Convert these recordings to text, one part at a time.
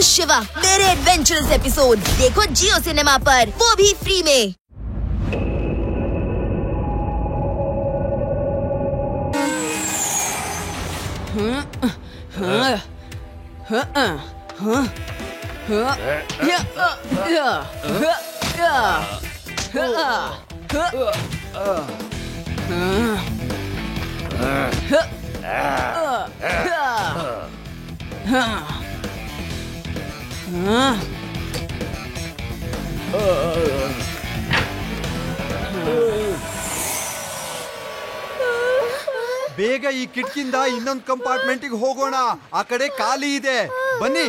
शिवा, मेरे adventurous episode देखो जियो cinema पर, वो भी फ्री में। ಬೇಗ ಈ ಕಿಟಕಿಯಿಂದ ಇನ್ನೊಂದು ಕಂಪಾರ್ಟ್ಮೆಂಟಿಗೆ ಹೋಗೋಣ. ಆ ಕಡೆ ಖಾಲಿ ಇದೆ, ಬನ್ನಿ.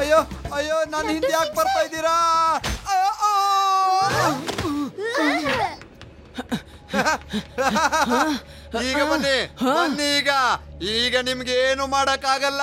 ಅಯ್ಯೋ ಅಯ್ಯೋ, ನಾನು ಹಿಂದೆ ಯಾಕೆ ಬರ್ತಾ ಇದ್ದೀರಾ? ಈಗ ಬನ್ನಿ ಬನ್ನಿ, ಈಗ ನಿಮ್ಗೆ ಏನು ಮಾಡಕ್ಕಾಗಲ್ಲ.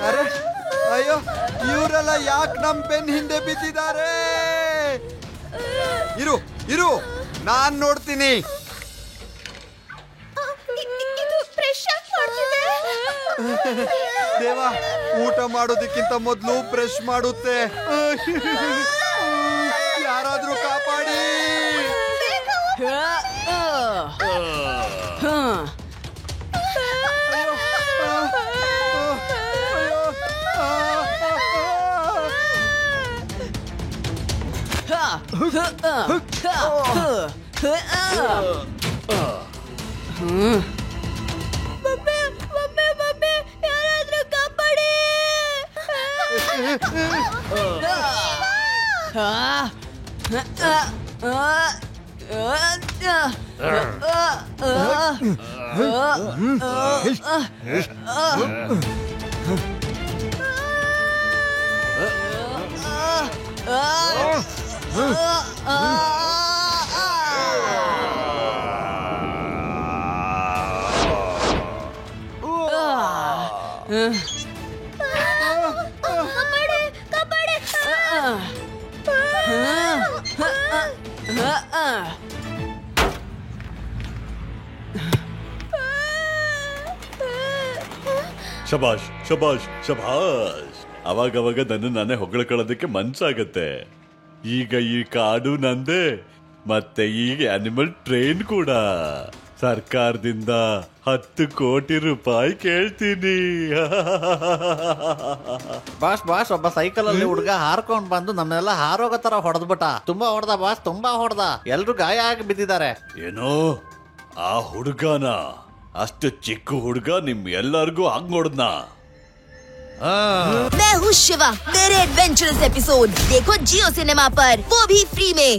ಅರೆ ಅಯ್ಯೋ, ಇವರೆಲ್ಲ ಯಾಕೆ ನಮ್ ಬೆನ್ ಹಿಂದೆ ಬಿದ್ದಿದ್ದಾರೆ? ಇರು ಇರು, ನಾನ್ ನೋಡ್ತೀನಿ. ದೇವ, ಊಟ ಮಾಡೋದಕ್ಕಿಂತ ಮೊದಲು ಬ್ರಷ್ ಮಾಡುತ್ತೆ. ಯಾರಾದ್ರೂ ಕಾಪಾಡಿ. ಶಬಾಷ್ ಶಬಾಷ್ ಶಬಾಷ್. ಅವಾಗವಾಗ ನನ್ನ ನಾನೇ ಹೊಗಳ್ಕೊಳ್ಳೋದಕ್ಕೆ ಮನ್ಸಾಗತ್ತೆ. ಈಗ ಈ ಕಾಡು ನಂದೆ, ಮತ್ತೆ ಈಗ ಅನಿಮಲ್ ಟ್ರೈನ್ ಕೂಡ. ಸರ್ಕಾರದಿಂದ 10 ಕೋಟಿ ರೂಪಾಯಿ ಕೇಳ್ತೀನಿ. ಬಾಸ್ ಬಾಸ್, ಒಬ್ಬ ಸೈಕಲ್ ಅಲ್ಲಿ ಹುಡುಗ ಹಾರ್ಕೊಂಡ್ ಬಂದು ನಮ್ನೆಲ್ಲ ಹಾರೋಗೋ ತರ ಹೊಡೆದ್ಬಿಟ್ಟ. ತುಂಬಾ ಹೊಡೆದ ಬಾಸ್, ತುಂಬಾ ಹೊಡೆದ. ಎಲ್ರು ಗಾಯ ಆಗಿ ಬಿದ್ದಿದ್ದಾರೆ. ಏನೋ ಆ ಹುಡುಗನ? ಅಷ್ಟು ಚಿಕ್ಕ ಹುಡುಗ ನಿಮ್ ಎಲ್ಲರಿಗೂ ಹಂಗ್ ನೋಡ್ದ? मैं हूँ शिवा, मेरे एडवेंचरस एपिसोड देखो जियो सिनेमा पर, वो भी फ्री में।